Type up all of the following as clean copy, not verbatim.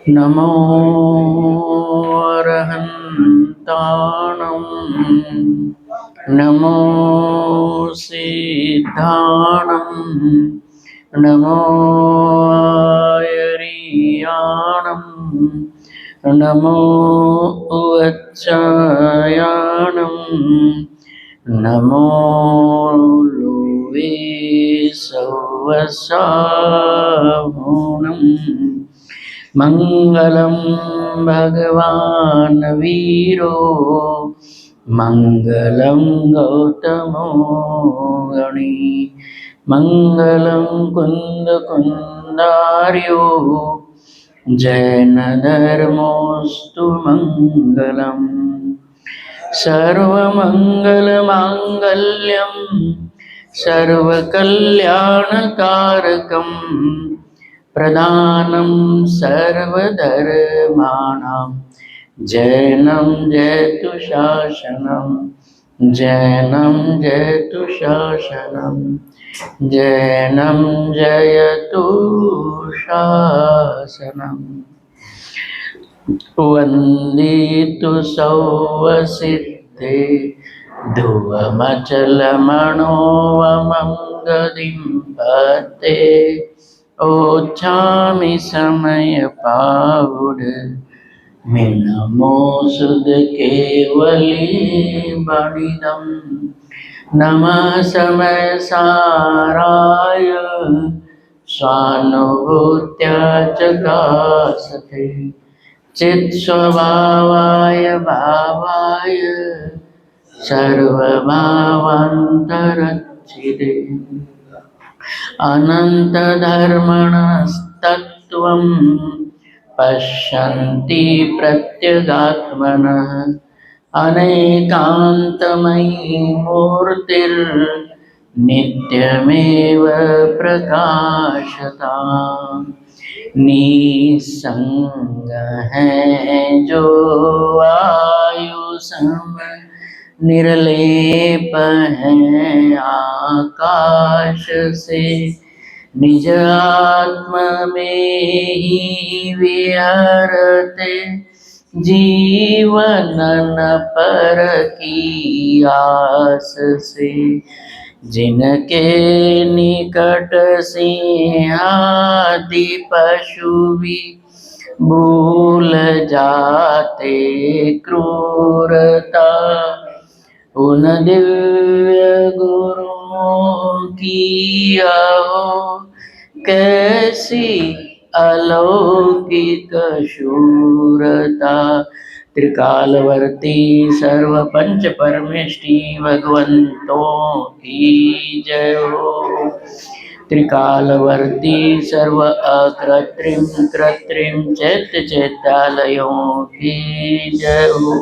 नमो अरहन्ताणं नमो सिद्धाणं नमो आयर्याणं नमो उच्चायाणं नमो Lowe सवसाहुणं मंगलम भगवान वीरो मंगलम गौतमो गणी मंगलम कुंद कुंदार्यो जैन धर्मोस्तु मंगलम सर्वमंगल मांगल्यम सर्वकल्याणकारकम प्रधानं सर्वधर्माणां जैनं जयतु शासनं जैनं जयतु शासनं जैनं जयतु शासनम् वन्दितु सौवसिद्धे ध्रुवमचलमणोवमङ्गदिं पते ओछामि समय पावुड मिनमो सुद केवली बणिदम नमः समय साराय स्वानुभूत्या चकासते चित् स्वभावाय भावाय सर्वभावान्तरच्छिदे अनंत धर्मणस्तत्त्वं पश्यन्ति प्रत्यगात्मनः अनेकान्तमयी मूर्तिर्नित्यमेव प्रकाशता निसंग है जो आयु सम निर्लेप है आकाश से निज आत्म में ही विहरते जीवन न पर की आस से जिनके निकट सिंहादि पशु भी भूल जाते क्रूरता उन दिव्य गुरुओं की आओ कैसी अलौकिक शूरता त्रिकालवर्ती सर्व पंच परमेष्टि भगवंतों की जय हो त्रिकालवर्ती सर्व अकृत्रिम कृत्रिम चैत्य चैत्यालयों की जय हो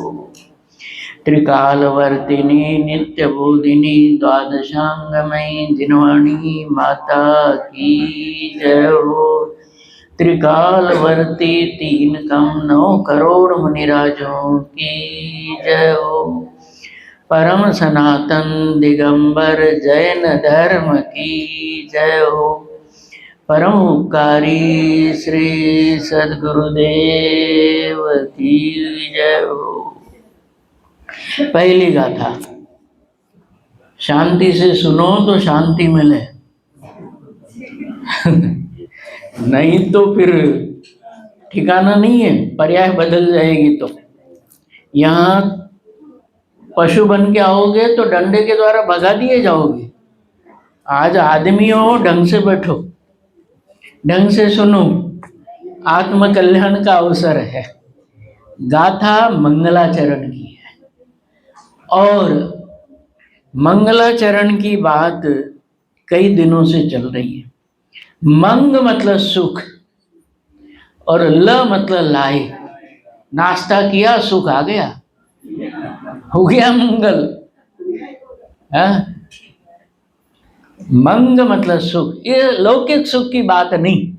त्रिकालवर्तिनी नित्य बोधिनी द्वादशांगमयी जिनवाणी माता की जय हो त्रिकालवर्ती 3 कम 9 करोड़ मुनिराजों की जय हो परम सनातन दिगंबर जैन धर्म की जय हो परम उपकारी श्री सद्गुरुदेव की जय हो। पहली गाथा शांति से सुनो तो शांति मिले नहीं तो फिर ठिकाना नहीं है, पर्याय बदल जाएगी। तो यहाँ पशु बन के आओगे तो डंडे के द्वारा भगा दिए जाओगे। आज आदमी हो ढंग से बैठो, ढंग से सुनो, आत्म कल्याण का अवसर है। गाथा मंगलाचरण की है और मंगलाचरण की बात कई दिनों से चल रही है। मंग मतलब सुख और ल मतलब लाए। नाश्ता किया सुख आ गया, हो गया मंगल। मंग मतलब सुख, ये लौकिक सुख की बात नहीं।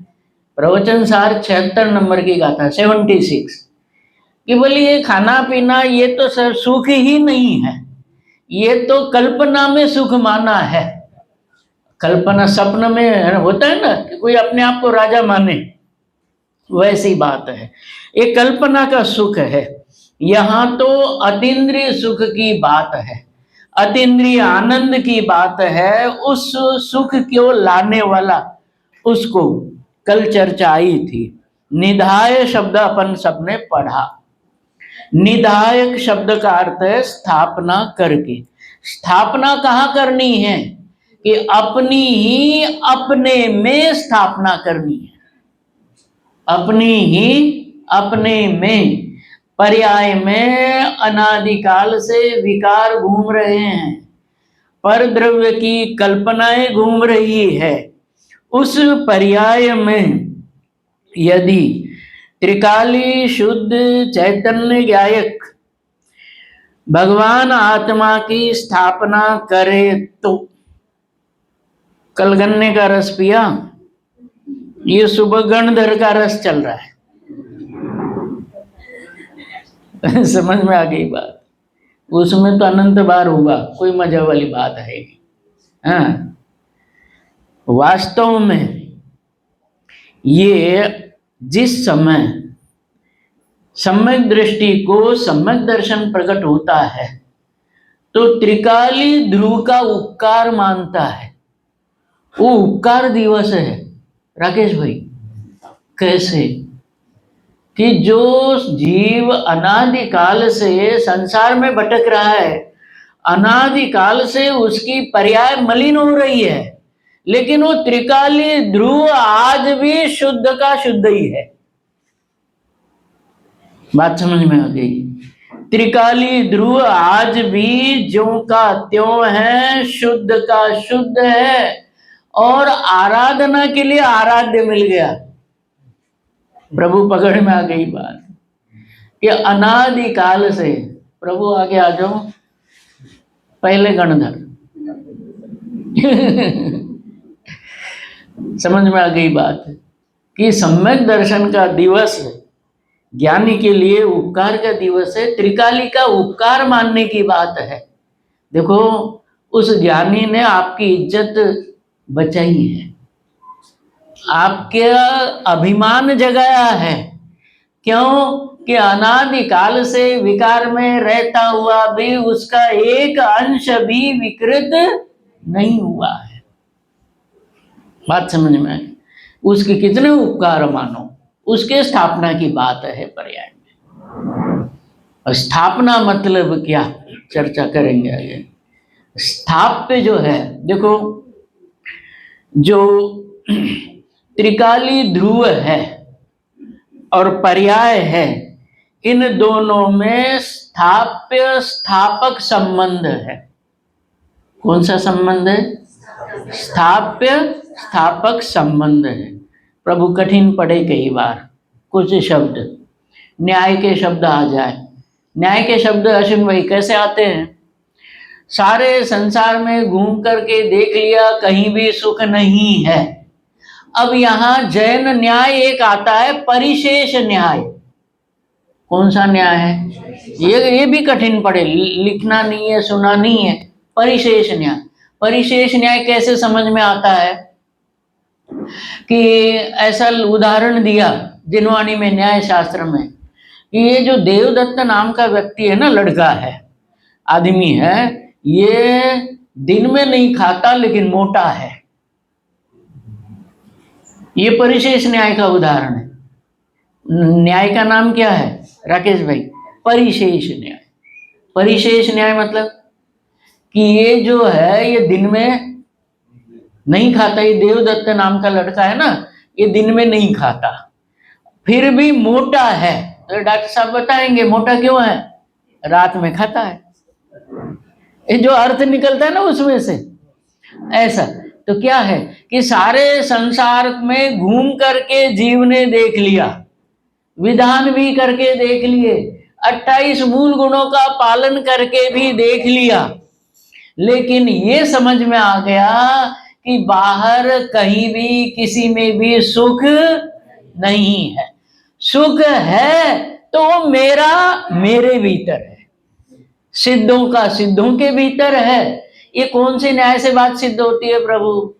प्रवचन सार 76 नंबर की गाथा 76 कि बोले ये खाना पीना ये तो सब सुख ही नहीं है, ये तो कल्पना में सुख माना है। कल्पना स्वप्न में होता है ना कि कोई अपने आप को राजा माने, वैसी बात है। एक कल्पना का सुख है। यहाँ तो अतीन्द्रिय सुख की बात है, अतीन्द्रिय आनंद की बात है। उस सुख को लाने वाला, उसको कल चर्चा आई थी। निधाय शब्द अपन सबने पढ़ा। निधायक शब्द का अर्थ है स्थापना करके। स्थापना कहाँ करनी है? कि अपनी ही अपने में स्थापना करनी है, अपनी ही अपने में। पर्याय में अनादिकाल से विकार घूम रहे हैं, पर द्रव्य की कल्पनाएं घूम रही है। उस पर्याय में यदि त्रिकाली शुद्ध चैतन्य ज्ञायक भगवान आत्मा की स्थापना करे तो, कल गन्ने का रस पिया, ये सुबह गणधर का रस चल रहा है। समझ में आ गई बात? उसमें तो अनंत बार हुआ, कोई मजा वाली बात है। हाँ, वास्तव में ये जिस समय सम्यक दृष्टि को सम्यक दर्शन प्रकट होता है तो त्रिकाली ध्रुव का उपकार मानता है। वो उपकार दिवस है राकेश भाई। कैसे? कि जो जीव अनादिकाल से संसार में भटक रहा है, अनादिकाल से उसकी पर्याय मलिन हो रही है, लेकिन वो त्रिकाली ध्रुव आज भी शुद्ध का शुद्ध ही है। बात समझ में आ गई? त्रिकाली ध्रुव आज भी ज्यों का त्यों है, शुद्ध का शुद्ध है, और आराधना के लिए आराध्य मिल गया। प्रभु पकड़ में आ गई बात कि अनादिकाल से प्रभु आगे आ जाओ, पहले गणधर। समझ में आ गई बात कि सम्यक दर्शन का दिवस ज्ञानी के लिए उपकार का दिवस है। त्रिकाली का उपकार मानने की बात है। देखो, उस ज्ञानी ने आपकी इज्जत बचाई है, आपके अभिमान जगाया है। क्यों? कि अनादिकाल से विकार में रहता हुआ भी उसका एक अंश भी विकृत नहीं हुआ है। बात समझ में आई? उसके कितने उपकार मानो, उसके स्थापना की बात है पर्याय में। स्थापना मतलब क्या, चर्चा करेंगे आगे। स्थाप्य जो है, देखो, जो त्रिकाली ध्रुव है और पर्याय है, इन दोनों में स्थाप्य स्थापक संबंध है। कौन सा संबंध है? स्थाप्य स्थापक संबंध है। प्रभु कठिन पड़े कई बार, कुछ शब्द न्याय के शब्द आ जाए। न्याय के शब्द अश्विन भाई कैसे आते हैं? सारे संसार में घूम करके देख लिया, कहीं भी सुख नहीं है। अब यहाँ जैन न्याय एक आता है, परिशेष न्याय। कौन सा न्याय है? ये भी कठिन पड़े, लिखना नहीं है, सुना नहीं है। परिशेष न्याय। परिशेष न्याय कैसे समझ में आता है? कि ऐसा उदाहरण दिया जिनवाणी में, न्याय शास्त्र में, कि ये जो देवदत्त नाम का व्यक्ति है ना, लड़का है, आदमी है, ये दिन में नहीं खाता लेकिन मोटा है। ये परिशेष न्याय का उदाहरण है। न्याय का नाम क्या है राकेश भाई? परिशेष न्याय। परिशेष न्याय मतलब कि ये जो है, ये दिन में नहीं खाता। ये देवदत्त नाम का लड़का है ना, ये दिन में नहीं खाता, फिर भी मोटा है। तो डॉक्टर साहब बताएंगे मोटा क्यों है? रात में खाता है। ये जो अर्थ निकलता है ना उसमें से, ऐसा। तो क्या है कि सारे संसार में घूम करके जीव ने देख लिया, विधान भी करके देख लिए, 28 मूल गुणों का पालन करके भी देख लिया, लेकिन ये समझ में आ गया कि बाहर कहीं भी किसी में भी सुख नहीं है। सुख है तो मेरे भीतर है, सिद्धों का सिद्धों के भीतर है। ये कौन से न्याय से बात सिद्ध होती है प्रभु?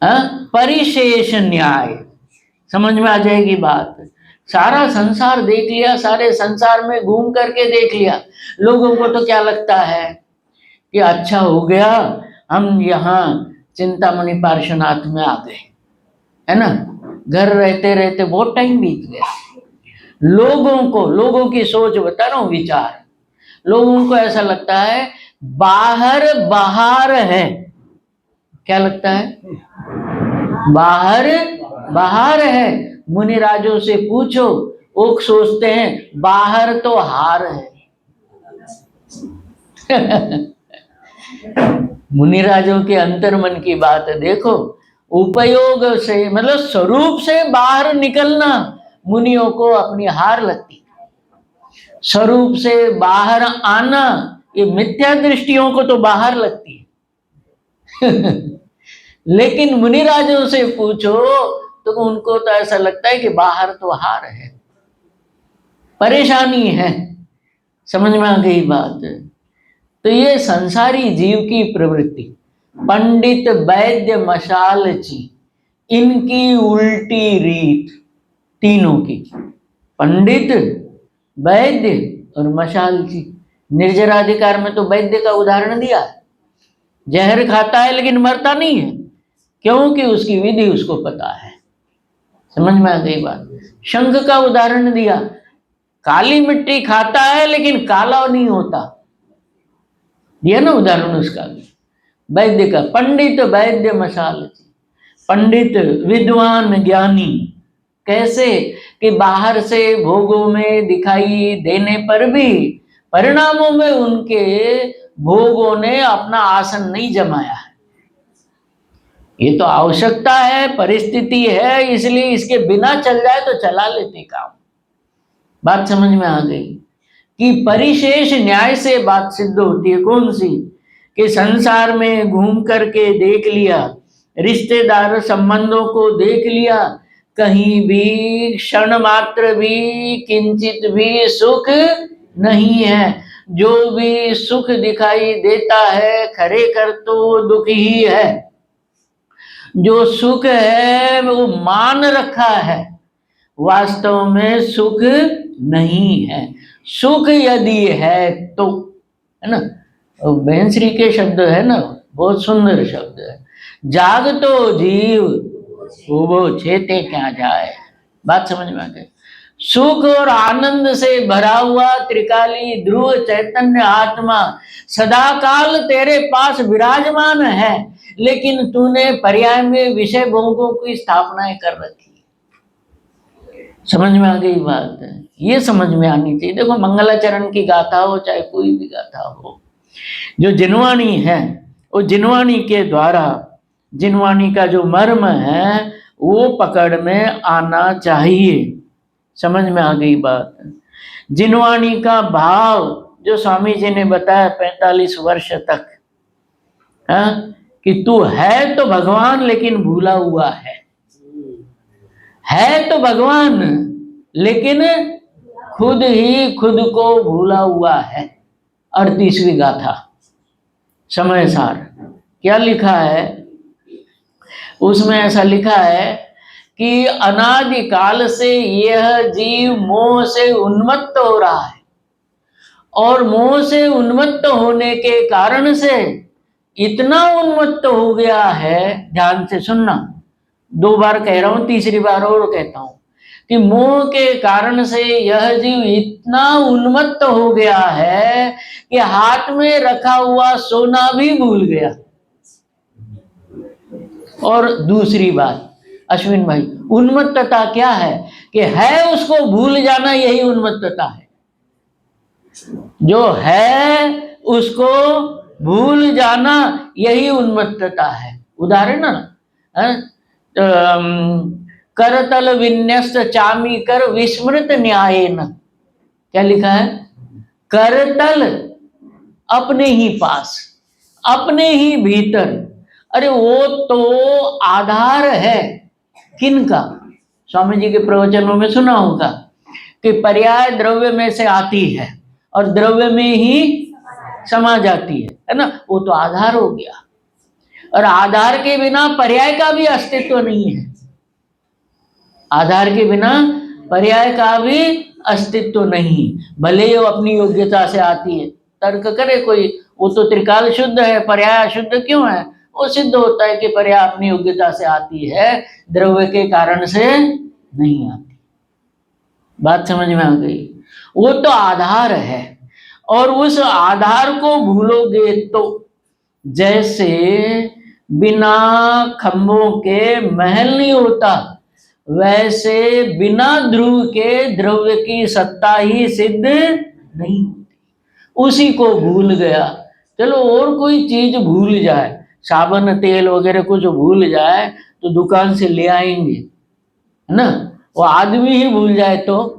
परिशेष न्याय, समझ में आ जाएगी बात। सारा संसार देख लिया, सारे संसार में घूम करके देख लिया। लोगों को तो क्या लगता है कि अच्छा हो गया हम यहाँ चिंतामणि पार्श्वनाथ में आ गए, है ना। घर रहते रहते बहुत टाइम बीत गया। लोगों की सोच बता रहा हूँ, विचार, लोगों को ऐसा लगता है बाहर बाहर है। क्या लगता है? बाहर बाहर है। मुनि राजों से पूछो, वो सोचते हैं बाहर तो हार है। मुनि राजों के अंतर्मन की बात देखो। उपयोग से मतलब स्वरूप से बाहर निकलना मुनियों को अपनी हार लगती, स्वरूप से बाहर आना ये मिथ्या दृष्टियों को तो बाहर लगती है। लेकिन मुनि राजों से पूछो तो उनको तो ऐसा लगता है कि बाहर तो हार है, परेशानी है। समझ में आ गई बात? तो ये संसारी जीव की प्रवृत्ति, पंडित वैद्य मशालची, इनकी उल्टी रीत तीनों की, पंडित वैद्य और मशालची। निर्जराधिकार में तो वैद्य का उदाहरण दिया है, जहर खाता है लेकिन मरता नहीं है, क्योंकि उसकी विधि उसको पता है। समझ में आ गई बात? शंख का उदाहरण दिया, काली मिट्टी खाता है लेकिन काला नहीं होता, दिया ना उदाहरण उसका भी। वैद्य का, पंडित वैद्य मशालची, पंडित विद्वान ज्ञानी, कैसे कि बाहर से भोगों में दिखाई देने पर भी परिणामों में उनके भोगों ने अपना आसन नहीं जमाया है। ये तो आवश्यकता है, परिस्थिति है, इसलिए इसके बिना चल जाए तो चला लेते काम। बात समझ में आ गई कि परिशेष न्याय से बात सिद्ध होती है। कौन सी? कि संसार में घूम करके देख लिया, रिश्तेदार संबंधों को देख लिया, कहीं भी क्षण मात्र भी किंचित भी सुख नहीं है। जो भी सुख दिखाई देता है खरे कर तो दुख ही है। जो सुख है वो मान रखा है, वास्तव में सुख नहीं है। सुख यदि है तो, है ना, बेंसरी के शब्द है ना, बहुत सुंदर शब्द है, जाग तो जीव वो छेते क्या जाए। बात समझ में आ गई? सुख और आनंद से भरा हुआ त्रिकाली ध्रुव चैतन्य आत्मा सदा काल तेरे पास विराजमान है, लेकिन तूने पर्याय में विषय भोगों की स्थापनाएं कर रखी। समझ में आ गई बात? ये समझ में आनी चाहिए। देखो, मंगलाचरण की गाथा हो चाहे कोई भी गाथा हो, जो जिनवाणी है वो जिनवाणी के द्वारा, जिनवाणी का जो मर्म है वो पकड़ में आना चाहिए। समझ में आ गई बात? जिनवाणी का भाव जो स्वामी जी ने बताया 45 वर्ष तक, कि तू है तो भगवान लेकिन भूला हुआ है तो भगवान लेकिन खुद ही खुद को भूला हुआ है। 38वीं गाथा समय सार क्या लिखा है उसमें? ऐसा लिखा है कि अनादिकाल से यह जीव मोह से उन्मत्त हो रहा है, और मोह से उन्मत्त होने के कारण से इतना उन्मत्त हो गया है, ध्यान से सुनना, 2 बार कह रहा हूं, तीसरी बार और कहता हूं, कि मोह के कारण से यह जीव इतना उन्मत्त हो गया है कि हाथ में रखा हुआ सोना भी भूल गया। और दूसरी बात अश्विन भाई, उन्मत्तता क्या है? कि है उसको भूल जाना, यही उन्मत्तता है। जो है उसको भूल जाना यही उन्मत्तता है। उदाहरण ना, करतल विन्यस्त चामी कर विस्मृत न्यायेन। क्या लिखा है? करतल अपने ही पास, अपने ही भीतर। अरे वो तो आधार है किनका? स्वामी जी के प्रवचनों में सुना होगा कि पर्याय द्रव्य में से आती है और द्रव्य में ही समा जाती है ना। वो तो आधार हो गया। और आधार के बिना पर्याय का भी अस्तित्व नहीं है। आधार के बिना पर्याय का भी अस्तित्व नहीं, भले ही वो अपनी योग्यता से आती है। तर्क करे कोई, वो तो त्रिकाल शुद्ध है, पर्याय अशुद्ध क्यों है? वो सिद्ध होता है कि पर्याय अपनी योग्यता से आती है, द्रव्य के कारण से नहीं आती। बात समझ में आ गई? वो तो आधार है, और उस आधार को भूलोगे तो जैसे बिना खंभों के महल नहीं होता, वैसे बिना ध्रुव के द्रव्य की सत्ता ही सिद्ध नहीं होती। उसी को भूल गया। चलो और कोई चीज भूल जाए, साबुन तेल वगैरह कुछ भूल जाए तो दुकान से ले आएंगे, है ना? वो आदमी ही भूल जाए तो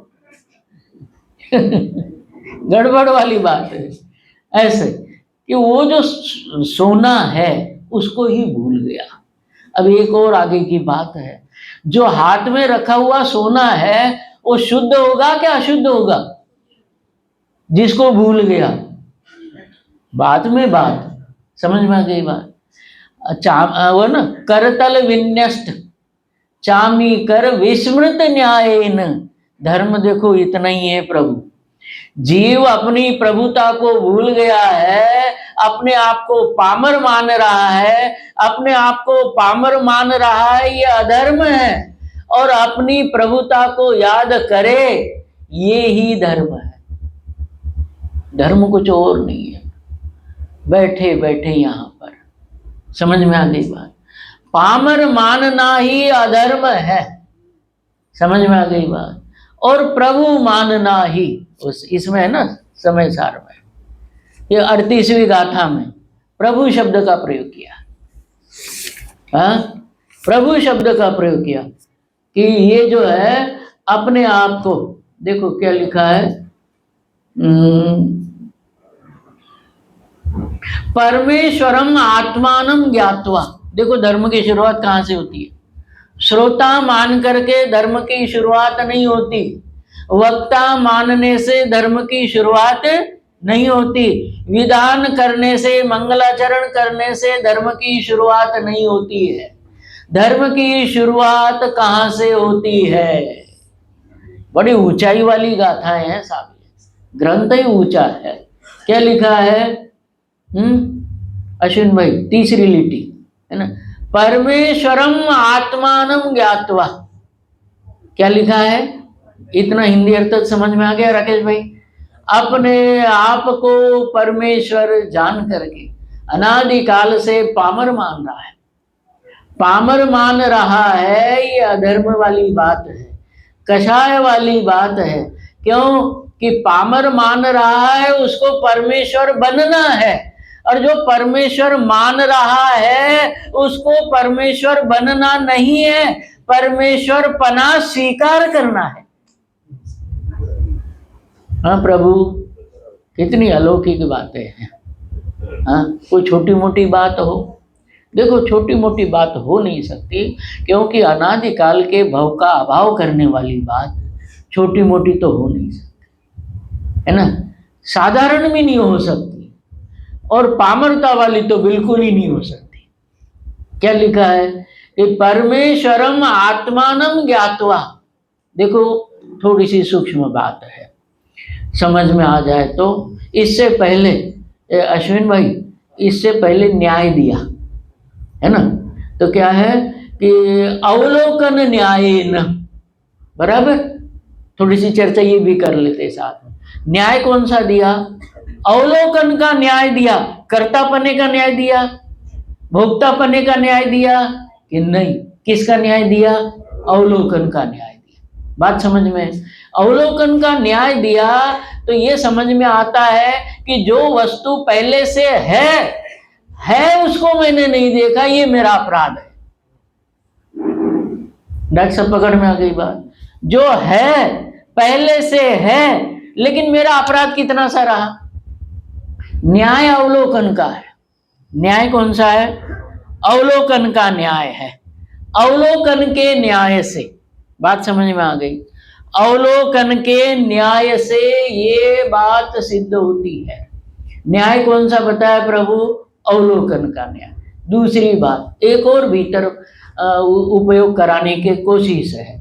गड़बड़ वाली बात है। ऐसे कि वो जो सोना है उसको ही भूल गया। अब एक और आगे की बात है, जो हाथ में रखा हुआ सोना है वो शुद्ध होगा क्या अशुद्ध होगा? जिसको भूल गया। बात में बात समझ में आ गई बात? वो ना, करतल विन्यस्त चामी कर विस्मृत न्यायेन। धर्म देखो इतना ही है प्रभु। जीव अपनी प्रभुता को भूल गया है, अपने आप को पामर मान रहा है, अपने आप को पामर मान रहा है, ये अधर्म है। और अपनी प्रभुता को याद करे, ये ही धर्म है। धर्म कुछ और नहीं है। बैठे बैठे यहां पर समझ में आ गई बात? पामर मानना ही अधर्म है। समझ में आ गई बात? और प्रभु मानना ही, उस इसमें है ना समय सार में, ये 38वीं गाथा में प्रभु शब्द का प्रयोग किया। हाँ, प्रभु शब्द का प्रयोग किया कि ये जो है अपने आप को, देखो क्या लिखा है, परमेश्वरम आत्मानम ज्ञात्वा। देखो धर्म की शुरुआत कहाँ से होती है? श्रोता मान करके धर्म की शुरुआत नहीं होती, वक्ता मानने से धर्म की शुरुआत नहीं होती, विधान करने से, मंगलाचरण करने से धर्म की शुरुआत नहीं होती है। धर्म की शुरुआत कहाँ से होती है? बड़ी ऊंचाई वाली गाथाएं हैं साहब, ग्रंथ ही ऊंचा है। क्या लिखा है अश्विन भाई? तीसरी लिटी है ना, परमेश्वरम आत्मानम ज्ञात्वा। क्या लिखा है? इतना हिंदी अर्थ समझ में आ गया राकेश भाई? अपने आप को परमेश्वर जान करके अनादिकाल से पामर मान रहा है। पामर मान रहा है, ये अधर्म वाली बात है, कषाय वाली बात है। क्यों कि पामर मान रहा है, उसको परमेश्वर बनना है, और जो परमेश्वर मान रहा है उसको परमेश्वर बनना नहीं है, परमेश्वर पना स्वीकार करना है। हाँ प्रभु, कितनी अलौकिक बातें हैं। हाँ, कोई छोटी मोटी बात हो? देखो छोटी मोटी बात हो नहीं सकती, क्योंकि अनादिकाल के भव का अभाव करने वाली बात छोटी मोटी तो हो नहीं सकती, है ना? साधारण भी नहीं हो सकती, और पामरता वाली तो बिल्कुल ही नहीं हो सकती। क्या लिखा है कि परमेश्वरम आत्मानम ज्ञात्वा। देखो थोड़ी सी सूक्ष्म बात है, समझ में आ जाए तो। इससे पहले अश्विन भाई, इससे पहले न्याय दिया है ना, तो क्या है कि अवलोकन न्यायेन, बराबर? थोड़ी सी चर्चा ये भी कर लेते साथ में। न्याय कौन सा दिया? अवलोकन का न्याय दिया। कर्ता पने का न्याय दिया, भोक्ता पने का न्याय दिया कि नहीं? किसका न्याय दिया? अवलोकन का न्याय दिया। बात समझ में? अवलोकन का न्याय दिया तो ये समझ में आता है कि जो वस्तु पहले से है उसको मैंने नहीं देखा, ये मेरा अपराध है। डॉक्टर साहब पकड़ में आ गई बात? जो है पहले से है, लेकिन मेरा अपराध कितना सा रहा? न्याय अवलोकन का है। न्याय कौन सा है? अवलोकन का न्याय है। अवलोकन के न्याय से, बात समझ में आ गई? अवलोकन के न्याय से ये बात सिद्ध होती है। न्याय कौन सा बताया प्रभु? अवलोकन का न्याय। दूसरी बात एक और भीतर उपयोग कराने की कोशिश है।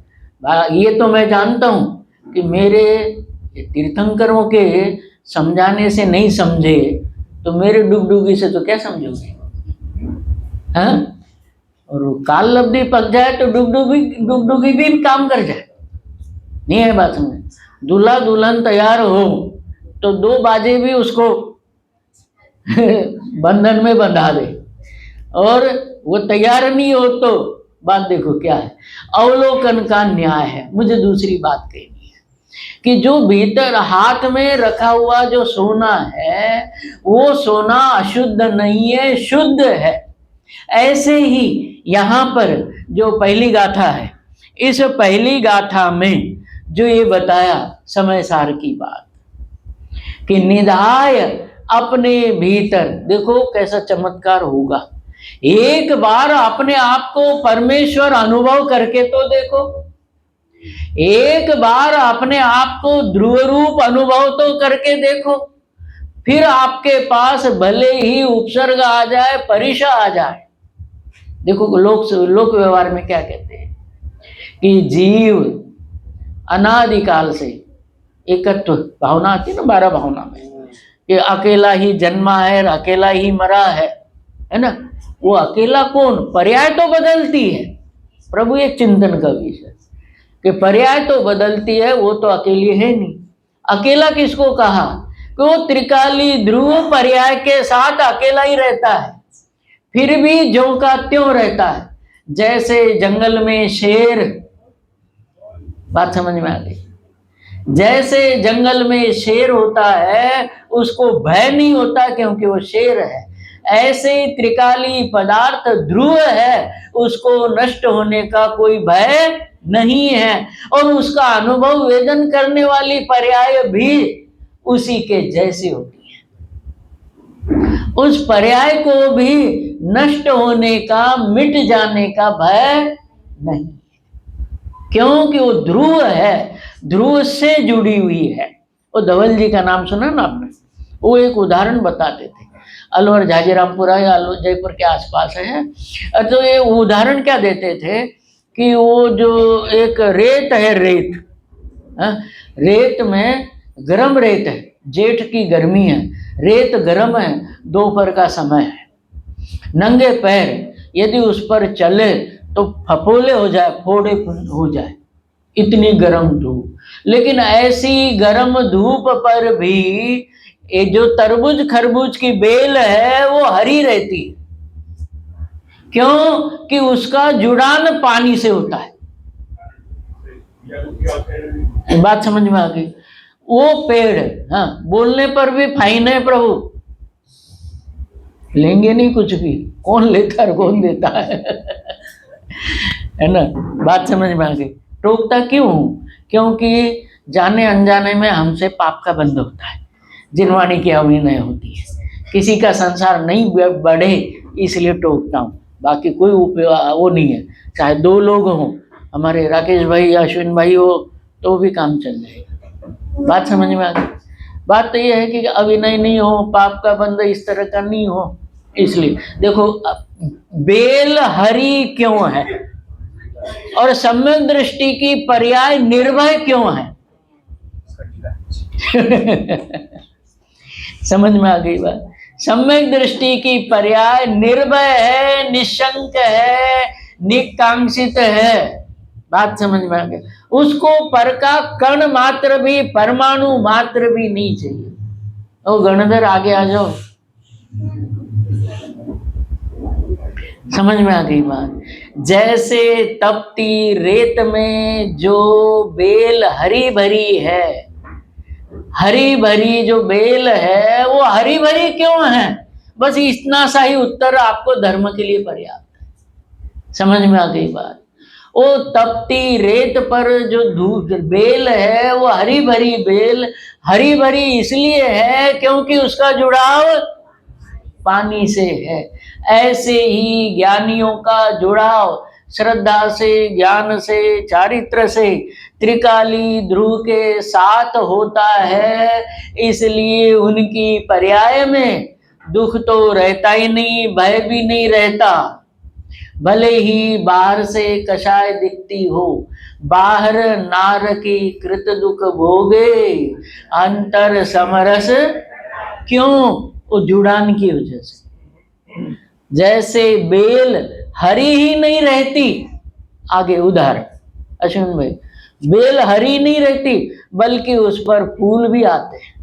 ये तो मैं जानता हूँ कि मेरे तीर्थंकरों के समझाने से नहीं समझे तो मेरे डुगडुगी से तो क्या समझोगे, हाँ? और काल लब्धि पक जाए तो डुगडुगी भी काम कर जाए, नहीं है बात समझ। दूल्हा दुल्हन तैयार हो तो 2 बाजे भी उसको बंधन में बंधा दे, और वो तैयार नहीं हो तो बात देखो क्या है। अवलोकन का न्याय है। मुझे दूसरी बात कहनी है कि जो भीतर हाथ में रखा हुआ जो सोना है वो सोना अशुद्ध नहीं है, शुद्ध है। ऐसे ही यहाँ पर जो पहली गाथा है, इस पहली गाथा में जो ये बताया समय सार की बात कि निधाय अपने भीतर, देखो कैसा चमत्कार होगा। एक बार अपने आप को परमेश्वर अनुभव करके तो देखो, एक बार अपने आप को ध्रुव रूप अनुभव तो करके देखो, फिर आपके पास भले ही उपसर्ग आ जाए, परिशा आ जाए। देखो लोक व्यवहार में क्या कहते हैं कि जीव अनादिकाल से एकत्व भावना आती है ना 12 भावना में, कि अकेला ही जन्मा है, अकेला ही मरा है ना। वो अकेला कौन, पर्याय तो बदलती है। प्रभु एक चिंतन का विषय कि पर्याय तो बदलती है, वो तो अकेली है नहीं। अकेला किसको कहा कि वो त्रिकाली ध्रुव पर्याय के साथ अकेला ही रहता है, फिर भी ज्यों का त्यों रहता है। जैसे जंगल में शेर, बात समझ में आ गई, जैसे जंगल में शेर होता है उसको भय नहीं होता क्योंकि वो शेर है, ऐसे त्रिकाली पदार्थ ध्रुव है, उसको नष्ट होने का कोई भय नहीं है, और उसका अनुभव वेदन करने वाली पर्याय भी उसी के जैसी होती है। उस पर्याय को भी नष्ट होने का, मिट जाने का भय नहीं, क्योंकि वो ध्रुव है, ध्रुव से जुड़ी हुई है। वो धवल जी का नाम सुना ना आपने, वो एक उदाहरण बताते थे। अलवर झाजीरामपुरा या अलवर जयपुर के आसपास है, तो ये उदाहरण क्या देते थे कि वो जो एक रेत है, रेत में गर्म रेत है, जेठ की गर्मी है, रेत गर्म है, दोपहर का समय है, नंगे पैर यदि उस पर चले तो फफोले हो जाए, फोड़े हो जाए, इतनी गर्म धूप। लेकिन ऐसी गर्म धूप पर भी ये जो तरबूज खरबूज की बेल है वो हरी रहती है, क्यों कि उसका जुड़ान पानी से होता है। बात समझ में आ गई। वो पेड़, हाँ, बोलने पर भी फाइन है, प्रभु लेंगे नहीं कुछ भी, कौन लेता है कौन देता है ना। बात समझ में आ गई। टोकता क्यों हूं, क्योंकि जाने अनजाने में हमसे पाप का बंध होता है, जिनवाणी की अभिनय होती है, किसी का संसार नहीं बढ़े इसलिए टोकता हूँ, बाकी कोई वो नहीं है। चाहे 2 लोग हों, हमारे राकेश भाई या अश्विन भाई हो तो भी काम चल जाएगा। बात समझ में आ गई। बात तो ये है कि अभिनय नहीं हो, पाप का बंध इस तरह का नहीं हो, इसलिए देखो बेल हरी क्यों है और सम्यक दृष्टि की पर्याय निर्भय क्यों है समझ में आ गई बात। सम्यक दृष्टि की पर्याय निर्भय है, निशंक है, निकांक्षित है। बात समझ में आ गई। उसको पर का कण मात्र भी, परमाणु मात्र भी नहीं चाहिए। ओ गणधर आगे आ जाओ, समझ में आ गई बात। जैसे तपती रेत में जो बेल हरी भरी है, हरी भरी जो बेल है वो हरी भरी क्यों है, बस इतना सा ही उत्तर आपको धर्म के लिए पर्याप्त है। समझ में आ गई बात। वो तपती रेत पर जो बेल है वो हरी भरी बेल हरी भरी इसलिए है क्योंकि उसका जुड़ाव पानी से है। ऐसे ही ज्ञानियों का जुड़ाव श्रद्धा से, ज्ञान से, चारित्र से त्रिकाली ध्रुव के साथ होता है, इसलिए उनकी पर्याय में दुख तो रहता ही नहीं, भय भी नहीं रहता। भले ही बाहर से कषाय दिखती हो, बाहर नार की कृत दुख भोगे, अंतर समरस क्यों? वो जुड़ान की वजह से। जैसे बेल हरी ही नहीं रहती, आगे उदाहरण अश्विन भाई, बेल हरी नहीं रहती बल्कि उस पर फूल भी आते हैं,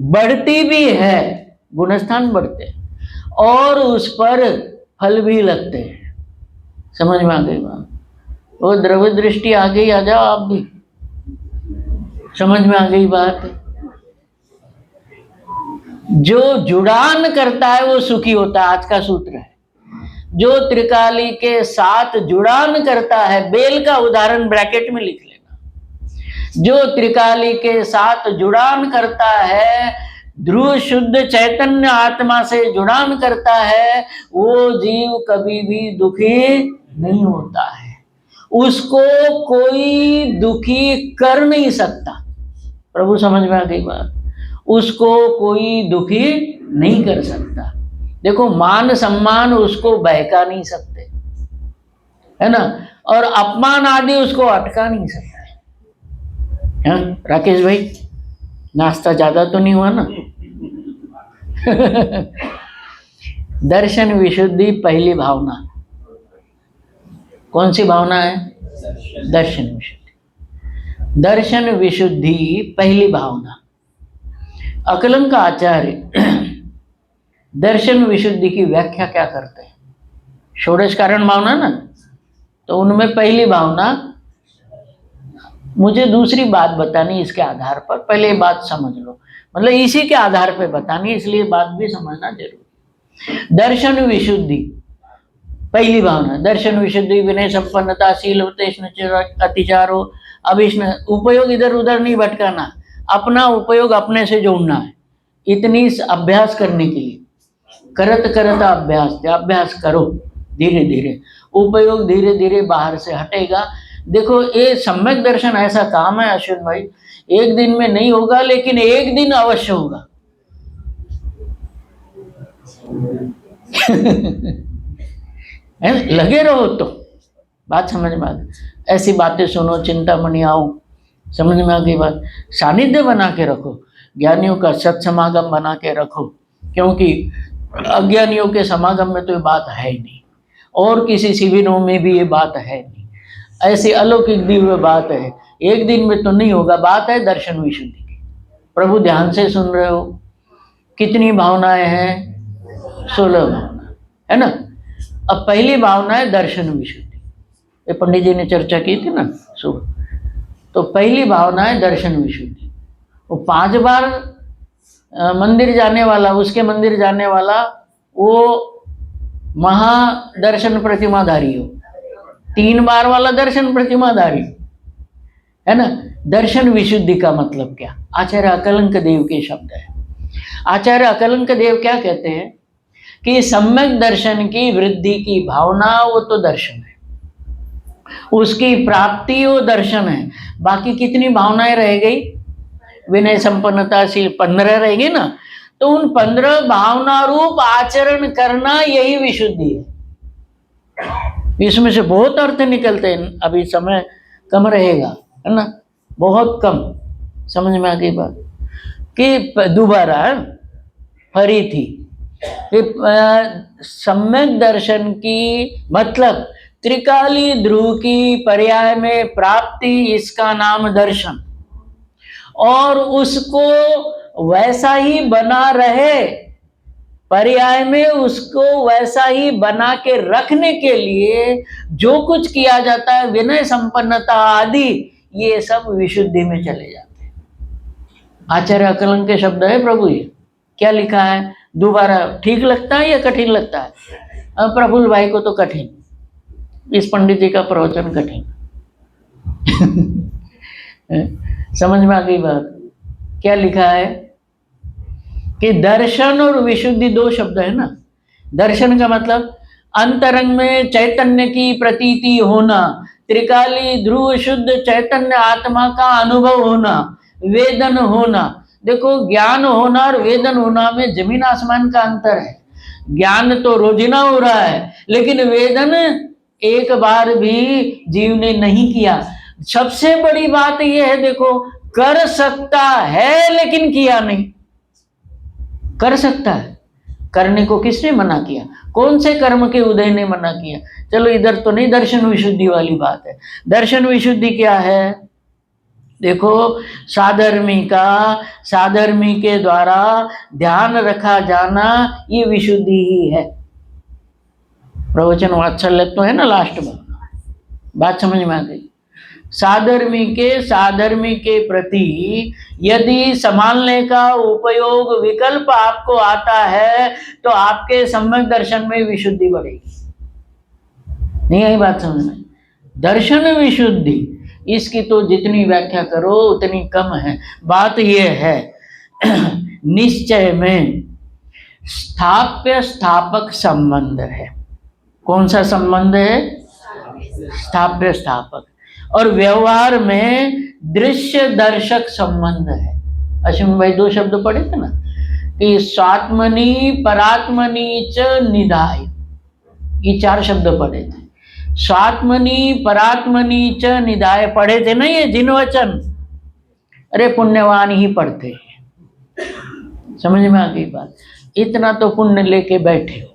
बढ़ती भी है, गुणस्थान बढ़ते हैं, और उस पर फल भी लगते हैं। समझ में आ गई बात? वो द्रव्य दृष्टि आ गई, आ जाओ आप भी, समझ में आ गई बात? जो जुड़ान करता है वो सुखी होता है, आज का सूत्र है। जो त्रिकाली के साथ जुड़ान करता है, बेल का उदाहरण ब्रैकेट में लिख लेना, जो त्रिकाली के साथ जुड़ान करता है, ध्रुव शुद्ध चैतन्य आत्मा से जुड़ान करता है, वो जीव कभी भी दुखी नहीं होता है, उसको कोई दुखी कर नहीं सकता। प्रभु समझ में आ गई बात? उसको कोई दुखी नहीं कर सकता। देखो, मान सम्मान उसको बहका नहीं सकते, है ना, और अपमान आदि उसको अटका नहीं सकते। हाँ राकेश भाई, नाश्ता ज्यादा तो नहीं हुआ ना? दर्शन विशुद्धि पहली भावना कौन सी भावना है? दर्शन विशुद्धि। दर्शन विशुद्धि पहली भावना। अकलंक आचार्य दर्शन विशुद्धि की व्याख्या क्या करते हैं? षोडश कारण भावना ना, तो उनमें पहली भावना, मुझे दूसरी बात बतानी इसके आधार पर, पहले बात समझ लो, मतलब इसी के आधार पर बतानी, इसलिए बात भी समझना जरूरी। दर्शन विशुद्धि पहली भावना, दर्शन विशुद्धि विनय संपन्नता, शील अतिचारो अभिष्ण, उपयोग इधर उधर नहीं भटकाना, अपना उपयोग अपने से जोड़ना है। इतनी अभ्यास करने के लिए करत करत अभ्यास करो, धीरे धीरे उपयोग धीरे धीरे बाहर से हटेगा। देखो, ये सम्यक दर्शन ऐसा काम है अश्विन भाई, एक दिन में नहीं होगा लेकिन एक दिन अवश्य होगा। लगे रहो तो बात समझ में आ गई। ऐसी बातें सुनो, चिंतामणि आओ, समझ में आ गई बात? सानिध्य बना के रखो, ज्ञानियों का सत्समागम बना के रखो, क्योंकि अज्ञानियों के समागम में तो ये बात है ही नहीं, और किसी शिविरों में भी ये बात है नहीं, ऐसी अलौकिक दिव्य बात है, एक दिन में तो नहीं होगा। बात है दर्शन विशुद्धि की। प्रभु ध्यान से सुन रहे हो? कितनी भावनाएं हैं? 16 भावना, है ना। अब पहली भावना है दर्शन विशुद्धि, ये पंडित जी ने चर्चा की थी ना सुबह। तो पहली भावना है दर्शन विशुद्धि। वो 5 बार मंदिर जाने वाला, उसके मंदिर जाने वाला, वो महादर्शन प्रतिमाधारी हो, 3 बार वाला दर्शन प्रतिमाधारी, है ना। दर्शन विशुद्धि का मतलब क्या? आचार्य अकलंक देव के शब्द है। आचार्य अकलंक देव क्या कहते हैं कि सम्यक दर्शन की वृद्धि की भावना वो तो दर्शन है, उसकी प्राप्ति वो दर्शन है। बाकी कितनी भावनाएं रह गई? विनय संपन्नता सी 15 रहेगी ना, तो उन 15 भावना रूप आचरण करना यही विशुद्धि है। इसमें से बहुत अर्थ निकलते हैं, अभी समय कम रहेगा, है ना, बहुत कम। समझ में आ गई बात? कि दोबारा फरी थी कि सम्यक दर्शन की मतलब त्रिकाली ध्रुव की पर्याय में प्राप्ति, इसका नाम दर्शन, और उसको वैसा ही बना रहे, पर्याय में उसको वैसा ही बना के रखने के लिए जो कुछ किया जाता है, विनय संपन्नता आदि, ये सब विशुद्धि में चले जाते हैं। आचार्य अकलंक के शब्द है प्रभु। ये क्या लिखा है? दोबारा ठीक लगता है या कठिन लगता है? अब प्रफुल्ल भाई को तो कठिन, इस पंडित जी का प्रवचन कठिन। समझ में आ गई बात? क्या लिखा है कि दर्शन और विशुद्धि 2 शब्द है ना। दर्शन का मतलब अंतरंग में चैतन्य की प्रतीति होना, त्रिकाली ध्रुव शुद्ध चैतन्य आत्मा का अनुभव होना, वेदन होना, देखो, ज्ञान होना और वेदन होना में जमीन आसमान का अंतर है। ज्ञान तो रोजिना हो रहा है, लेकिन वेदन एक बार भी जीव ने नहीं किया। सबसे बड़ी बात यह है, देखो, कर सकता है लेकिन किया नहीं। कर सकता है, करने को किसने मना किया? कौन से कर्म के उदय ने मना किया? चलो इधर तो नहीं, दर्शन विशुद्धि वाली बात है। दर्शन विशुद्धि क्या है? देखो, साधर्मी के द्वारा ध्यान रखा जाना, ये विशुद्धि ही है। प्रवचन वात्सल्य तो है ना लास्ट में, बात समझ में आ गई? साधर्मी के प्रति यदि संभालने का उपयोग विकल्प आपको आता है तो आपके सम्यक दर्शन में विशुद्धि बढ़ेगी। नहीं आई बात समझ में? दर्शन विशुद्धि, इसकी तो जितनी व्याख्या करो उतनी कम है। बात यह है निश्चय में स्थाप्य स्थापक संबंध है। कौन सा संबंध है? स्थाप्य स्थापक। और व्यवहार में दृश्य दर्शक संबंध है। अश्विन भाई 2 शब्द पढ़े थे ना कि स्वात्मनि परात्मनि च निधाय, ये 4 शब्द पढ़े थे। स्वात्मनि परात्मनि च निधाय पढ़े थे ना, ये जिन वचन, अरे पुण्यवान ही पढ़ते हैं। समझ में आ गई बात? इतना तो पुण्य लेके बैठे हो,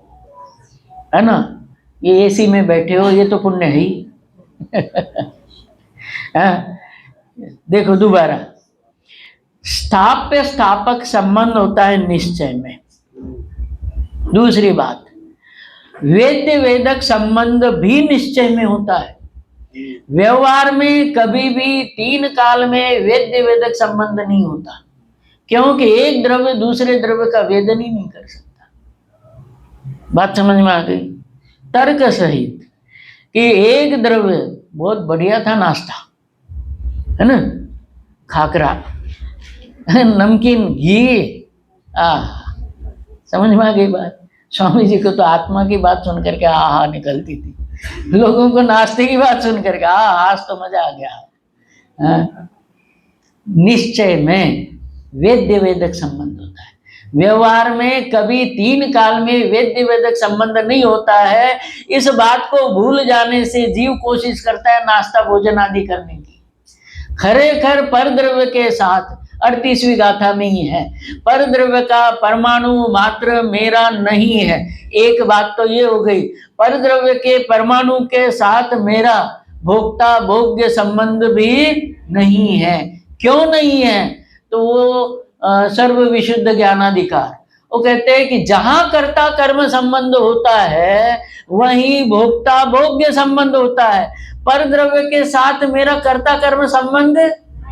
है ना? ये एसी में बैठे हो, ये तो पुण्य है ही। देखो दोबारा, स्थाप्य स्थापक संबंध होता है निश्चय में। दूसरी बात, वेद्य वेदक संबंध भी निश्चय में होता है। व्यवहार में कभी भी 3 काल में वेद्य वेदक संबंध नहीं होता, क्योंकि एक द्रव्य दूसरे द्रव्य का वेदन ही नहीं कर सकता। बात समझ में आ गई? तर्क सहित कि एक द्रव्य बहुत बढ़िया था, नाश्ता है ना, खाकरा, नमकीन, घी, समझ में आ गई बात? स्वामी जी को तो आत्मा की बात सुन करके आहा निकलती थी, लोगों को नाश्ते की बात सुन करके आज तो मजा आ गया। निश्चय में वेद्य वेदक संबंध होता है। व्यवहार में कभी 3 काल में वेद्य वेदक संबंध नहीं होता है। इस बात को भूल जाने से जीव कोशिश करता है नाश्ता भोजन आदि करने की। खरेखर परद्रव्य के साथ 38वीं गाथा में ही है, परद्रव्य का परमाणु मात्र मेरा नहीं है। एक बात तो ये हो गई, परद्रव्य के परमाणु के साथ मेरा भोक्ता भोग्य संबंध भी नहीं है। क्यों नहीं है? तो वो सर्व विशुद्ध ज्ञानाधिकार, वो कहते हैं कि जहां कर्ता कर्म संबंध होता है वहीं भोक्ता भोग्य संबंध होता है। परद्रव्य के साथ मेरा कर्ता कर्म संबंध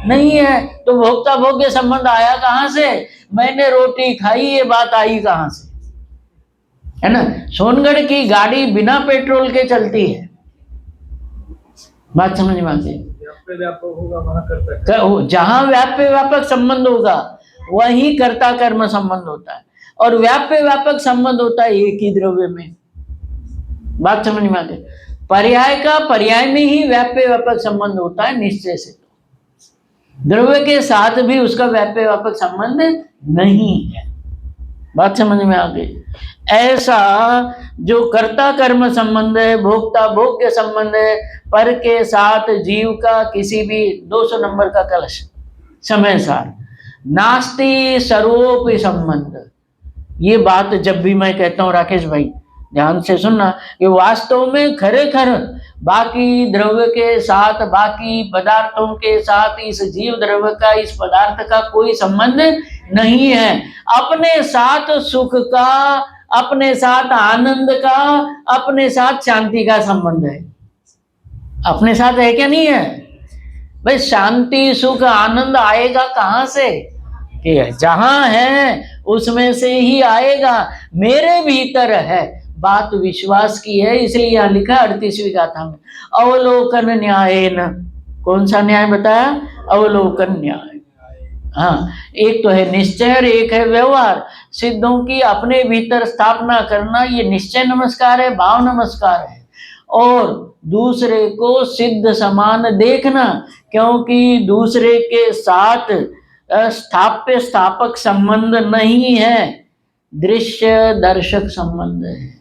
नहीं है, तो भोक्ता भोग्य संबंध आया कहां से? मैंने रोटी खाई, ये बात आई कहां से? है ना? सोनगढ़ की गाड़ी बिना पेट्रोल के चलती है। बात समझ में आती है? व्यापक होगा वहां कर्ता, जहां व्याप्य व्यापक संबंध होगा वही कर्ता कर्म संबंध होता है, और व्याप्य व्यापक संबंध होता है एक ही द्रव्य में। बात समझ में आती है? पर्याय का पर्याय में ही व्याप्य व्यापक संबंध होता है निश्चय से। द्रव्य के साथ भी उसका व्याप्य व्यापक संबंध नहीं है। बात समझ में आ गई? ऐसा जो कर्ता कर्म संबंध है, भोक्ता भोग्य संबंध है, पर के साथ जीव का किसी भी 200 नंबर का कलश समय सार नास्ति सर्वोपि संबंध। ये बात जब भी मैं कहता हूँ राकेश भाई ध्यान से सुनना, ये वास्तव में खरेखर बाकी द्रव्य के साथ, बाकी पदार्थों के साथ इस जीव द्रव्य का, इस पदार्थ का कोई संबंध नहीं है। अपने साथ सुख का, अपने साथ आनंद का, अपने साथ शांति का संबंध है। अपने साथ है क्या? नहीं है भाई। शांति सुख आनंद आएगा कहां से? कि जहां है उसमें से ही आएगा, मेरे भीतर है। बात विश्वास की है, इसलिए यहां लिखा 38वीं गाथा में अवलोकन न्याय न। कौन सा न्याय बताया? अवलोकन न्याय। हाँ, एक तो है निश्चय और एक है व्यवहार। सिद्धों की अपने भीतर स्थापना करना, ये निश्चय नमस्कार है, भाव नमस्कार है। और दूसरे को सिद्ध समान देखना, क्योंकि दूसरे के साथ स्थाप्य स्थापक संबंध नहीं है, दृश्य दर्शक संबंध है।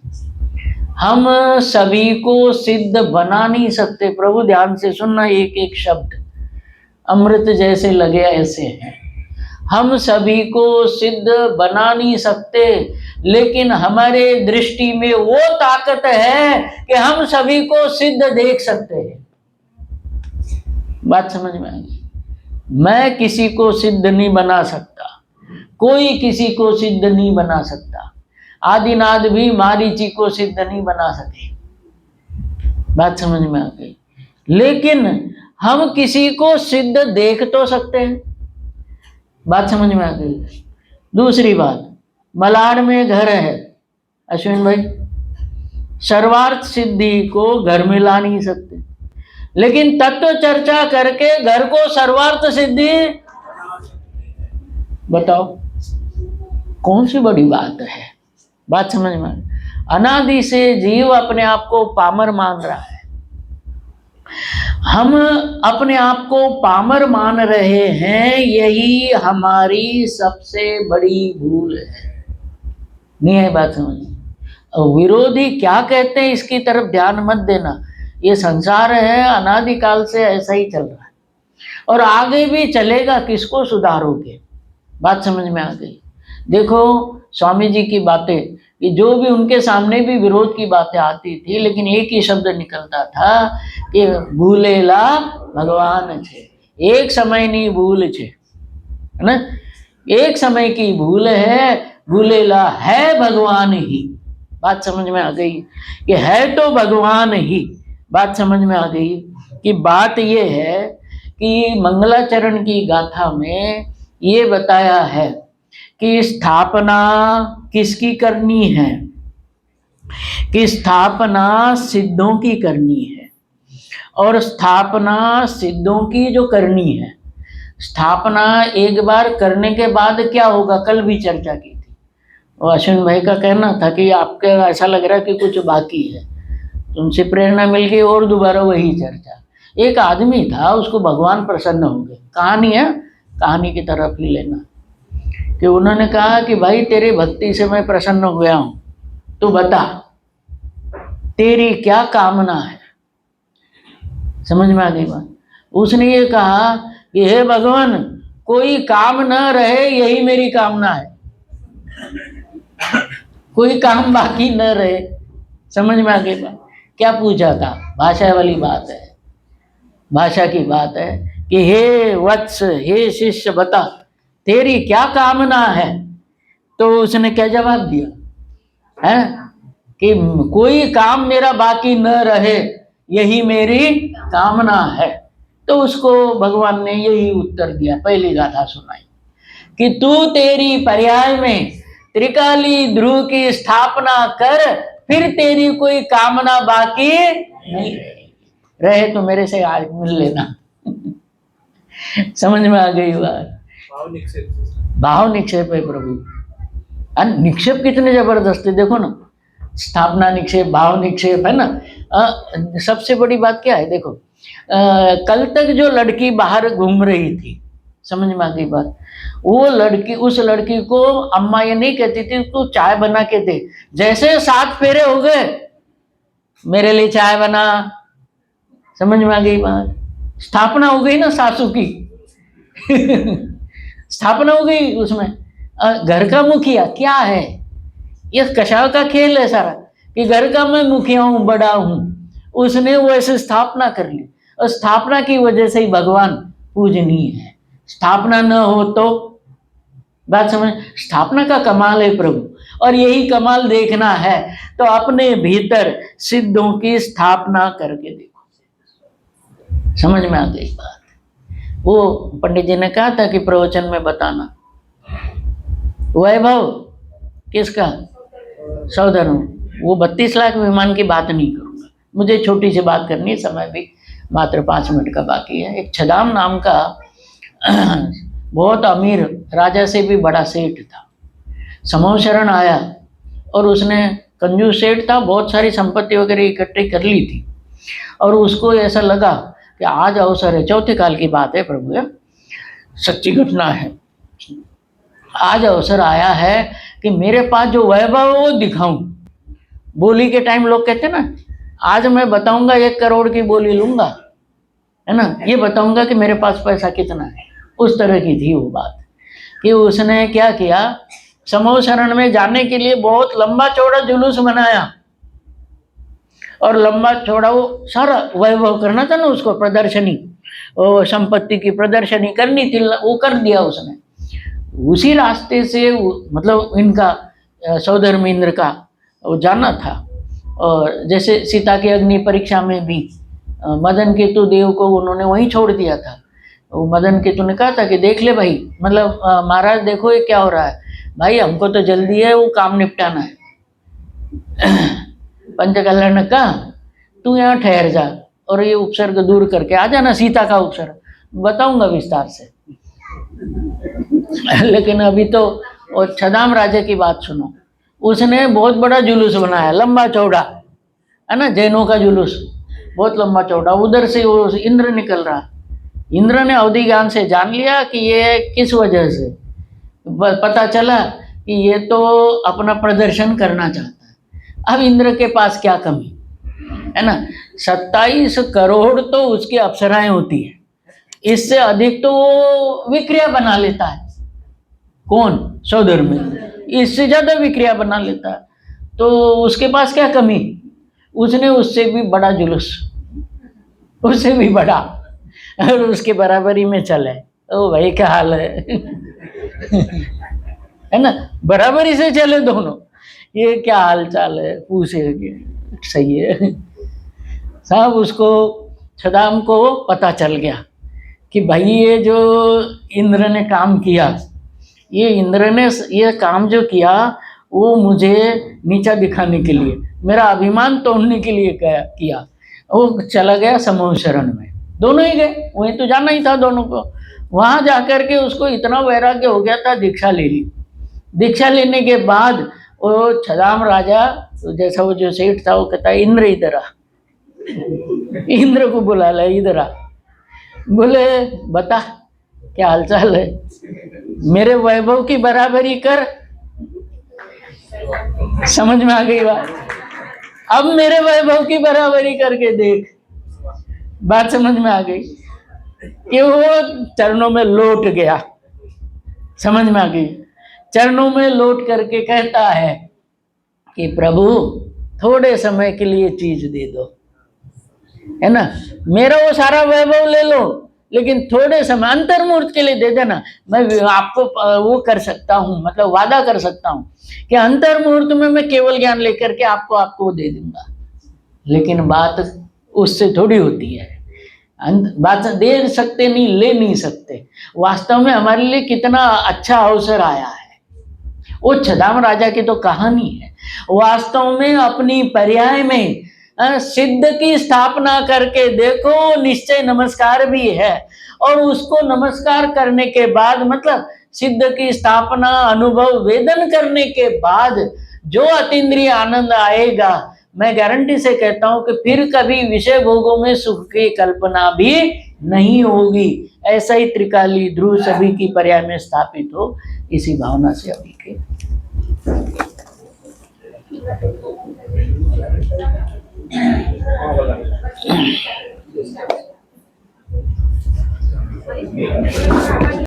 हम सभी को सिद्ध बना नहीं सकते। प्रभु ध्यान से सुनना, एक एक शब्द अमृत जैसे लगे ऐसे हैं। हम सभी को सिद्ध बना नहीं सकते, लेकिन हमारे दृष्टि में वो ताकत है कि हम सभी को सिद्ध देख सकते हैं। बात समझ में आ गई? मैं किसी को सिद्ध नहीं बना सकता, कोई किसी को सिद्ध नहीं बना सकता। आदिनाथ भी मारीची को सिद्ध नहीं बना सके। बात समझ में आ गई? लेकिन हम किसी को सिद्ध देख तो सकते हैं। बात समझ में आ गई? दूसरी बात, मलाड में घर है अश्विन भाई, सर्वार्थ सिद्धि को घर में ला नहीं सकते, लेकिन तत्व चर्चा करके घर को सर्वार्थ सिद्धि, बताओ कौन सी बड़ी बात है? बात समझ में? अनादि से जीव अपने आप को पामर मान रहा है। हम अपने आप को पामर मान रहे हैं, यही हमारी सबसे बड़ी भूल है। नहीं है? बात समझ? विरोधी क्या कहते हैं इसकी तरफ ध्यान मत देना। ये संसार है, अनादिकाल से ऐसा ही चल रहा है और आगे भी चलेगा। किसको सुधारोगे? बात समझ में आ गई? देखो स्वामी जी की बातें, कि जो भी उनके सामने भी विरोध की बातें आती थी, लेकिन एक ही शब्द निकलता था कि भूलेला भगवान छे। एक समय नहीं भूल छे, है ना? एक समय की भूल है, भूलेला है भगवान ही। बात समझ में आ गई? कि है तो भगवान ही। बात समझ में आ गई? कि बात ये है कि मंगलाचरण की गाथा में ये बताया है कि स्थापना किसकी करनी है? कि स्थापना सिद्धों की करनी है। और स्थापना सिद्धों की जो करनी है, स्थापना एक बार करने के बाद क्या होगा, कल भी चर्चा की थी। और अश्विन भाई का कहना था कि आपके ऐसा लग रहा है कि कुछ बाकी है, तुमसे प्रेरणा मिल गई और दोबारा वही चर्चा। एक आदमी था, उसको भगवान प्रसन्न हो गए। कहानी है, कहानी की तरफ ही लेना। कि उन्होंने कहा कि भाई तेरी भक्ति से मैं प्रसन्न हो गया हूं, तो बता तेरी क्या कामना है? समझ में आ गई बात? उसने ये कहा कि हे भगवान, कोई काम न रहे यही मेरी कामना है। कोई काम बाकी न रहे। समझ में आ गई बात? क्या पूछा था? भाषा वाली बात है, भाषा की बात है कि हे वत्स, हे शिष्य, बता तेरी क्या कामना है? तो उसने क्या जवाब दिया है कि कोई काम मेरा बाकी न रहे यही मेरी कामना है। तो उसको भगवान ने यही उत्तर दिया, पहली गाथा सुनाई कि तू तेरी पर्याय में त्रिकाली ध्रुव की स्थापना कर, फिर तेरी कोई कामना बाकी नहीं रहे तो मेरे से आज मिल लेना। समझ में आ गई बात? भाव निक्षेप है प्रभु। निक्षेप कितने जबरदस्त है, देखो ना, स्थापना निक्षेप, भाव निक्षेप, है ना। सबसे बड़ी बात क्या है, देखो कल तक जो लड़की बाहर घूम रही थी, समझ में आ गई बात? वो लड़की, उस लड़की को अम्मा ये नहीं कहती थी तू चाय बना के दे। जैसे 7 फेरे हो गए, मेरे लिए चाय बना। समझ में आ गई बात? स्थापना हो गई ना सासू की। स्थापना हो गई उसमें। घर का मुखिया क्या है, ये कशाव का खेल है सारा, कि घर का मैं मुखिया हूं, बड़ा हूं। उसने वो ऐसे स्थापना कर ली, और स्थापना की वजह से ही भगवान पूजनीय है। स्थापना न हो तो, बात समझ? स्थापना का कमाल है प्रभु, और यही कमाल देखना है तो अपने भीतर सिद्धों की स्थापना करके देखो। समझ में आ गई बात? वो पंडित जी ने कहा था कि प्रवचन में बताना वैभव किसका, सौधर्म। वो 32 लाख विमान की बात नहीं करूंगा, मुझे छोटी सी बात करनी है, समय भी मात्र 5 मिनट का बाकी है। एक छदाम नाम का बहुत अमीर राजा से भी बड़ा सेठ था, समूह शरण आया, और उसने, कंजूस सेठ था, बहुत सारी संपत्ति वगैरह इकट्ठी कर ली थी, और उसको ऐसा लगा कि आज अवसर है, चौथे काल की बात है प्रभु, सच्ची घटना है। आज अवसर आया है कि मेरे पास जो वैभव है वो दिखाऊं। बोली के टाइम लोग कहते ना, आज मैं बताऊंगा 1 करोड़ की बोली लूंगा, है ना, ये बताऊंगा कि मेरे पास पैसा कितना है। उस तरह की थी वो बात कि उसने क्या किया, समूह शरण में जाने के लिए बहुत लंबा चौड़ा जुलूस बनाया, और लंबा चौड़ा वो सारा वैभव करना था ना उसको, प्रदर्शनी, वो संपत्ति की प्रदर्शनी करनी थी, वो कर दिया उसने। उसी रास्ते से मतलब इनका सौधर्मेंद्र का वो जाना था। और जैसे सीता की अग्नि परीक्षा में भी मदन केतु देव को उन्होंने वहीं छोड़ दिया था। वो मदन केतु ने कहा था कि देख ले भाई, मतलब महाराज देखो ये क्या हो रहा है, भाई हमको तो जल्दी है, वो काम निपटाना है। पंचकल्याण ने कहा तू यहाँ ठहर जा और ये उपसर्ग दूर करके आ जाना, सीता का उपसर्ग बताऊंगा विस्तार से। लेकिन अभी तो वो छदाम राजा की बात सुनो। उसने बहुत बड़ा जुलूस बनाया, लंबा चौड़ा, है ना, जैनों का जुलूस बहुत लंबा चौड़ा। उधर से वो इंद्र निकल रहा। इंद्र ने अवधि ज्ञान से जान लिया कि ये किस वजह से, पता चला कि ये तो अपना प्रदर्शन करना चाहता है। अब इंद्र के पास क्या कमी है ना, 27 करोड़ तो उसकी अप्सराएं होती है, इससे अधिक तो वो विक्रिया बना लेता है। कौन? सौधर्मेंद्र, इससे ज्यादा विक्रिया बना लेता है। तो उसके पास क्या कमी? उसने उससे भी बड़ा जुलूस, उससे भी बड़ा, और उसके बराबरी में चले। ओ भाई क्या हाल है, है ना, बराबरी से चले दोनों, ये क्या हाल चाल है पूछेंगे। सही है साहब। उसको छदाम को पता चल गया कि भाई ये जो इंद्र ने काम किया, ये इंद्र ने ये काम जो किया वो मुझे नीचा दिखाने के लिए, मेरा अभिमान तोड़ने के लिए किया। वो चला गया समूह शरण में, दोनों ही गए, वहीं तो जाना ही था दोनों को। वहां जाकर के उसको इतना वैराग्य हो गया था, दीक्षा ले ली। दीक्षा लेने के बाद वो छदाम राजा, जैसा वो जो सेठ था, वो कहता इंद्र इधर आ। इंद्र को बुला ला, इधर आ। बोले बता क्या हालचाल है, मेरे वैभव की बराबरी कर। समझ में आ गई बात? अब मेरे वैभव की बराबरी करके देख। बात समझ में आ गई कि वो चरणों में लौट गया। समझ में आ गई? चरणों में लौट करके कहता है कि प्रभु थोड़े समय के लिए चीज दे दो, है ना, मेरा वो सारा वैभव ले लो, लेकिन थोड़े समय अंतर्मुहूर्त के लिए दे देना। मैं आपको वो कर सकता हूँ, मतलब वादा कर सकता हूँ कि अंतर्मुहूर्त में मैं केवल ज्ञान लेकर के आपको दे दूंगा। लेकिन बात उससे थोड़ी होती है, बात दे सकते नहीं, ले नहीं सकते। वास्तव में हमारे लिए कितना अच्छा अवसर आया है। वो छदाम राजा की तो कहानी है। वास्तव में अपनी पर्याय में सिद्ध की स्थापना करके देखो, निश्चय नमस्कार भी है, और उसको नमस्कार करने के बाद, मतलब सिद्ध की स्थापना, अनुभव, वेदन करने के बाद जो अतीन्द्रिय आनंद आएगा, मैं गारंटी से कहता हूं कि फिर कभी विषय भोगों में सुख की कल्पना भी नहीं होगी। ऐसा ही त्रिकाली ध्रुव सभी की पर्याय में स्थापित हो, इसी भावना से अभी के